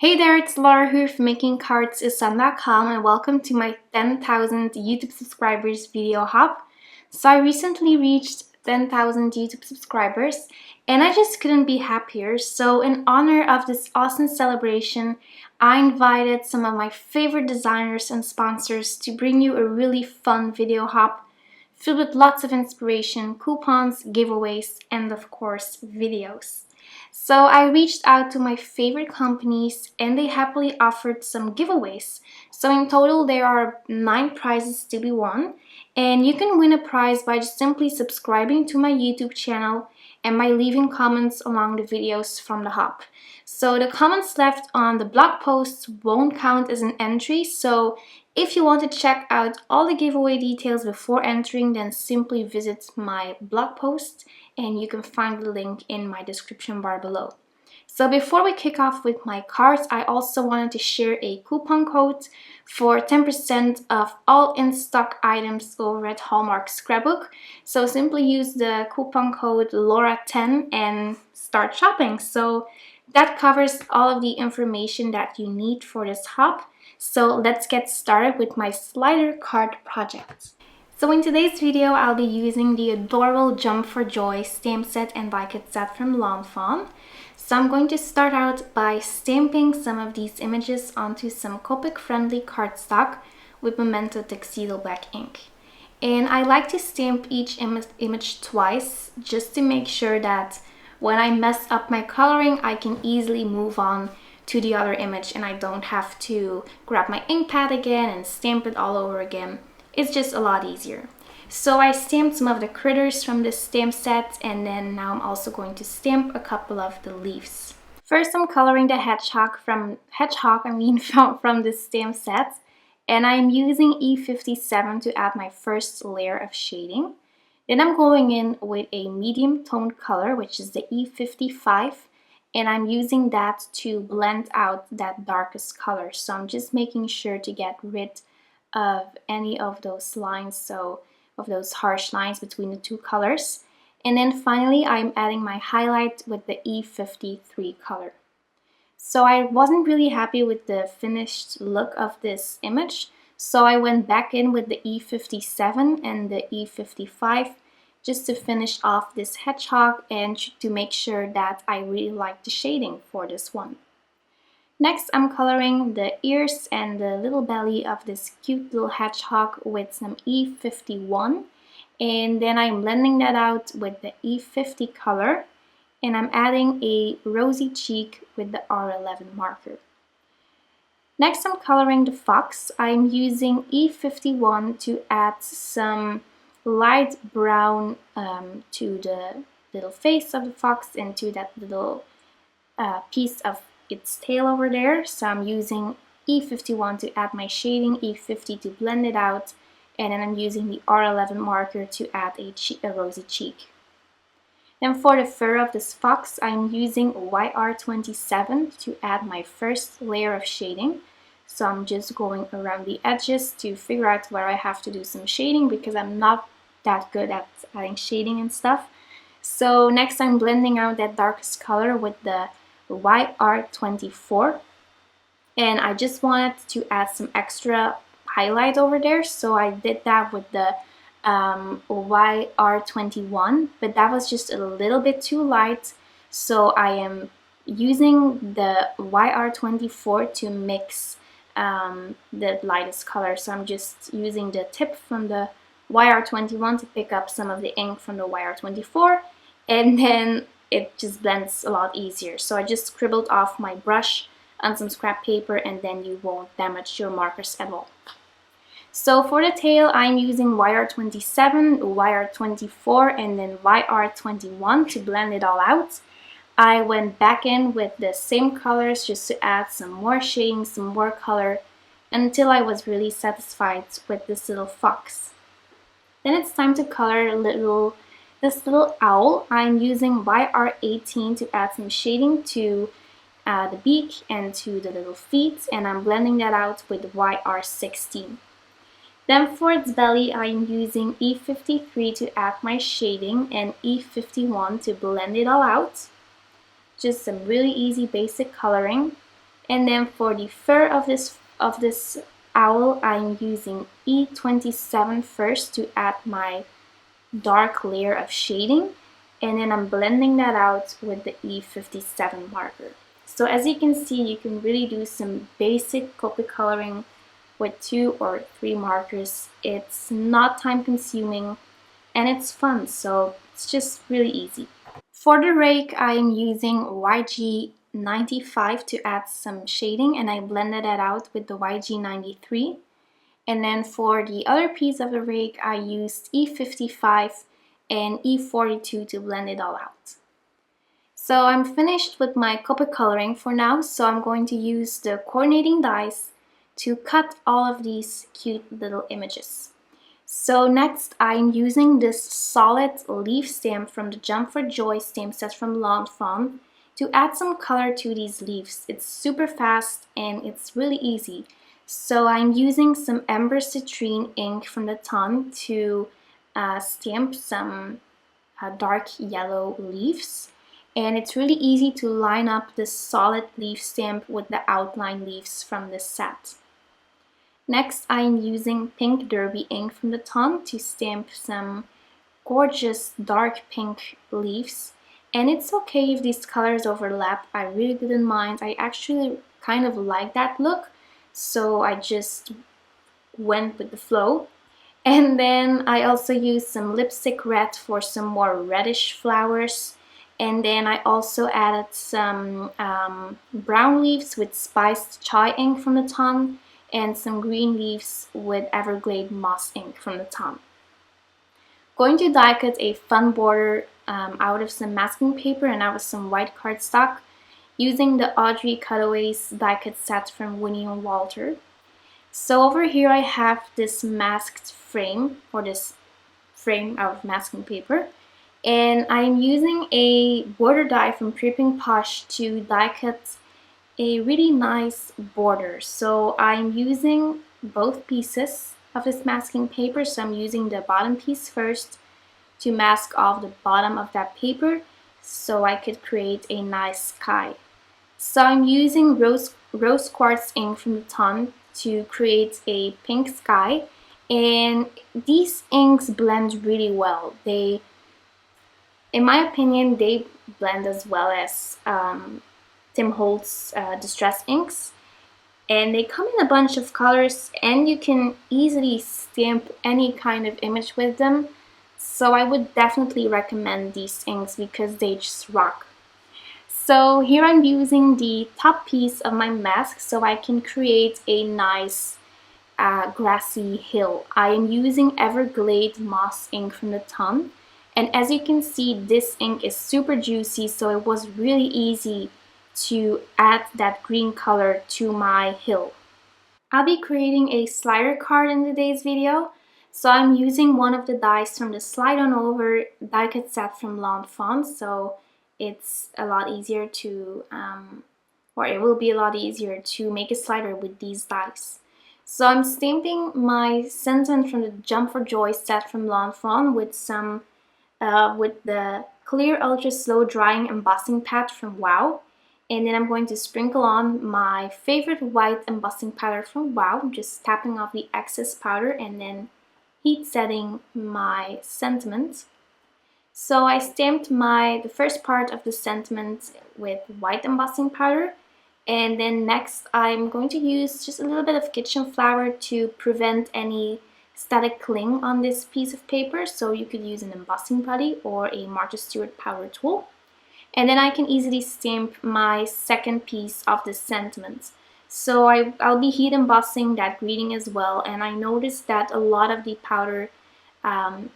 Hey there, it's Laura here from MakingCardsIsSun.com and welcome to my 10,000 YouTube subscribers video hop. So I recently reached 10,000 YouTube subscribers and I just couldn't be happier. So in honor of this awesome celebration, I invited some of my favorite designers and sponsors to bring you a really fun video hop filled with lots of inspiration, coupons, giveaways, and of course, videos. So I reached out to my favorite companies and they happily offered some giveaways. So in total there are 9 prizes to be won, and you can win a prize by just simply subscribing to my YouTube channel and by leaving comments along the videos from the hop. So the comments left on the blog posts won't count as an entry, so if you want to check out all the giveaway details before entering, then simply visit my blog post and you can find the link in my description bar below. So before we kick off with my cards, I also wanted to share a coupon code for 10% off all in-stock items over at Hallmark Scrapbook. So simply use the coupon code LAURA10 and start shopping. So that covers all of the information that you need for this hop. So let's get started with my slider card project. So in today's video, I'll be using the adorable Jump for Joy stamp set and die cut set from Lawn Fawn. So I'm going to start out by stamping some of these images onto some Copic-friendly cardstock with Memento Tuxedo Black ink. And I like to stamp each image twice just to make sure that when I mess up my coloring, I can easily move on to the other image and I don't have to grab my ink pad again and stamp it all over again. It's just a lot easier. So I stamped some of the critters from this stamp set, and then now I'm also going to stamp a couple of the leaves. First I'm coloring the hedgehog from this stamp set, and I'm using E57 to add my first layer of shading. Then I'm going in with a medium toned color, which is the E55, and I'm using that to blend out that darkest color. So I'm just making sure to get rid of any of those lines, so of those harsh lines between the two colors. And then finally I'm adding my highlight with the E53 color. So I wasn't really happy with the finished look of this image, so I went back in with the E57 and the E55 just to finish off this hedgehog and to make sure that I really like the shading for this one. Next, I'm coloring the ears and the little belly of this cute little hedgehog with some E51, and then I'm blending that out with the E50 color, and I'm adding a rosy cheek with the R11 marker. Next, I'm coloring the fox. I'm using E51 to add some light brown to the little face of the fox and to that little piece of its tail over there. So I'm using E51 to add my shading, E50 to blend it out, and then I'm using the R11 marker to add a rosy cheek. Then for the fur of this fox, I'm using YR27 to add my first layer of shading. So I'm just going around the edges to figure out where I have to do some shading because I'm not that good at adding shading and stuff. So next I'm blending out that darkest color with the YR24, and I just wanted to add some extra highlight over there, so I did that with the YR21, but that was just a little bit too light, so I am using the YR24 to mix the lightest color. So I'm just using the tip from the YR21 to pick up some of the ink from the YR24, and then it just blends a lot easier. So I just scribbled off my brush on some scrap paper, and then you won't damage your markers at all. So for the tail, I'm using YR27, YR24, and then YR21 to blend it all out. I went back in with the same colors just to add some more shading, some more color, until I was really satisfied with this little fox. Then it's time to color this little owl. I'm using YR18 to add some shading to the beak and to the little feet, and I'm blending that out with YR16. Then for its belly, I'm using E53 to add my shading and E51 to blend it all out. Just some really easy basic coloring. And then for the fur of this owl, I'm using E27 first to add my dark layer of shading, and then I'm blending that out with the E57 marker. So as you can see, you can really do some basic copy coloring with 2 or 3 markers. It's not time consuming and it's fun, so it's just really easy. For the rake, I am using YG95 to add some shading, and I blended that out with the YG93. And then for the other piece of the rake, I used E55 and E42 to blend it all out. So I'm finished with my copy coloring for now, so I'm going to use the coordinating dies to cut all of these cute little images. So next, I'm using this solid leaf stamp from the Jump for Joy stamp set from Lawn Fawn to add some color to these leaves. It's super fast and it's really easy. So I'm using some Ember Citrine ink from the ton to stamp some dark yellow leaves. And it's really easy to line up this solid leaf stamp with the outline leaves from this set. Next, I am using Pink Derby ink from the ton to stamp some gorgeous dark pink leaves. And it's okay if these colors overlap. I really didn't mind. I actually kind of like that look, so I just went with the flow. And then I also used some lipstick red for some more reddish flowers. And then I also added some brown leaves with spiced chai ink from the ton, and some green leaves with Everglade moss ink from the ton. Going to die cut a fun border out of some masking paper and out of some white cardstock using the Audrey Cutaways die cut set from Winnie and Walter. So over here I have this masked frame, or this frame out of masking paper, and I'm using a border die from Creeping Posh to die cut a really nice border. So I'm using both pieces of this masking paper. So I'm using the bottom piece first to mask off the bottom of that paper so I could create a nice sky. So I'm using rose quartz ink from the ton to create a pink sky, and these inks blend really well. They, in my opinion, they blend as well as Tim Holtz Distress inks, and they come in a bunch of colors and you can easily stamp any kind of image with them. So I would definitely recommend these inks because they just rock. So here I'm using the top piece of my mask so I can create a nice grassy hill. I am using Everglade moss ink from the ton, and as you can see, this ink is super juicy, so it was really easy to add that green color to my hill. I'll be creating a slider card in today's video, so I'm using one of the dies from the Slide On Over die cut set from Lawn Fawn, so it's a lot easier to, or it will be a lot easier to make a slider with these dies. So I'm stamping my sentiment from the Jump for Joy set from Lawn Fawn with some, with the clear ultra slow drying embossing pad from Wow. And then I'm going to sprinkle on my favorite white embossing powder from Wow, just tapping off the excess powder and then heat setting my sentiment. So I stamped the first part of the sentiment with white embossing powder, and then next I'm going to use just a little bit of kitchen flour to prevent any static cling on this piece of paper. So you could use an embossing putty or a Martha Stewart powder tool. And then I can easily stamp my second piece of the sentiment. So I'll be heat embossing that greeting as well, and I noticed that a lot of the powder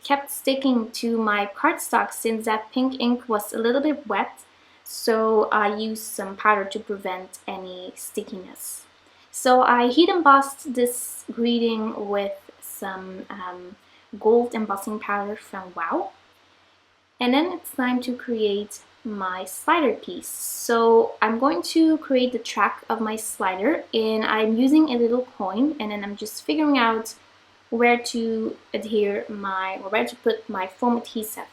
kept sticking to my cardstock since that pink ink was a little bit wet, so I used some powder to prevent any stickiness. So I heat embossed this greeting with some gold embossing powder from Wow. And then it's time to create my slider piece. So I'm going to create the track of my slider, and I'm using a little coin, and then I'm just figuring out where to adhere where to put my foam adhesive.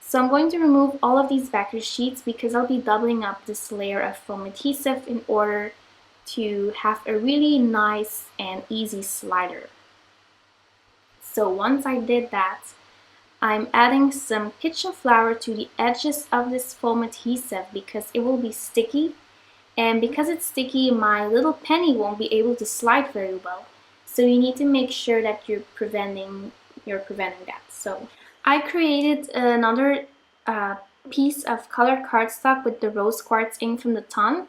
So I'm going to remove all of these backer sheets because I'll be doubling up this layer of foam adhesive in order to have a really nice and easy slider. So once I did that, I'm adding some kitchen flour to the edges of this foam adhesive because it will be sticky, and because it's sticky, my little penny won't be able to slide very well. So you need to make sure that you're preventing that. So I created another piece of colored cardstock with the rose quartz ink from the ton,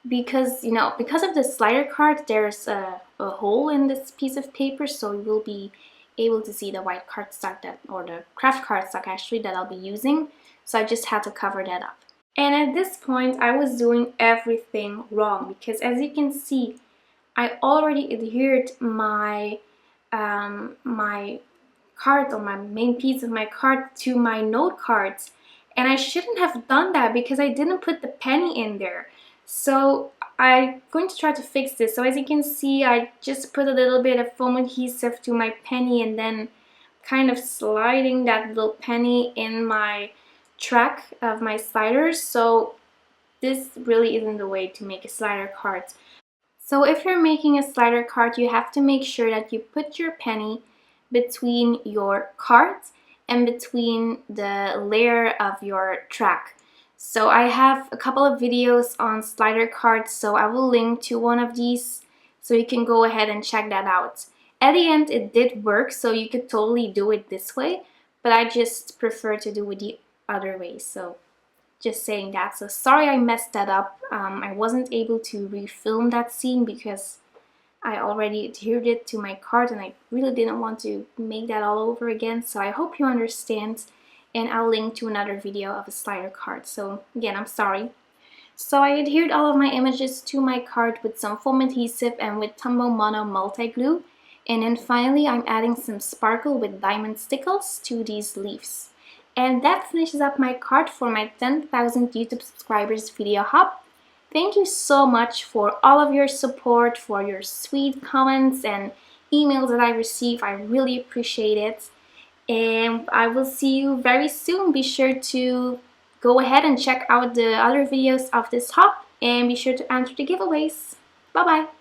because because of the slider card, there's a hole in this piece of paper, so you will be able to see the white cardstock or the craft cardstock actually that I'll be using. So I just had to cover that up. And at this point, I was doing everything wrong because, as you can see, I already adhered my my card, or my main piece of my card, to my note cards, and I shouldn't have done that because I didn't put the penny in there. So I'm going to try to fix this. So as you can see, I just put a little bit of foam adhesive to my penny and then kind of sliding that little penny in my track of my sliders. So this really isn't the way to make a slider card. So if you're making a slider card, you have to make sure that you put your penny between your cards and between the layer of your track. So I have a couple of videos on slider cards, so I will link to one of these so you can go ahead and check that out. At the end, it did work, so you could totally do it this way, but I just prefer to do it the other way. So just saying that. So sorry I messed that up. I wasn't able to refilm that scene because I already adhered it to my card and I really didn't want to make that all over again. So I hope you understand, and I'll link to another video of a slider card. So again, I'm sorry. So I adhered all of my images to my card with some foam adhesive and with Tombow Mono multi-glue. And then finally I'm adding some sparkle with diamond stickles to these leaves. And that finishes up my card for my 10,000 YouTube subscribers video hop. Thank you so much for all of your support, for your sweet comments and emails that I receive. I really appreciate it. And I will see you very soon. Be sure to go ahead and check out the other videos of this hop and be sure to enter the giveaways. Bye bye!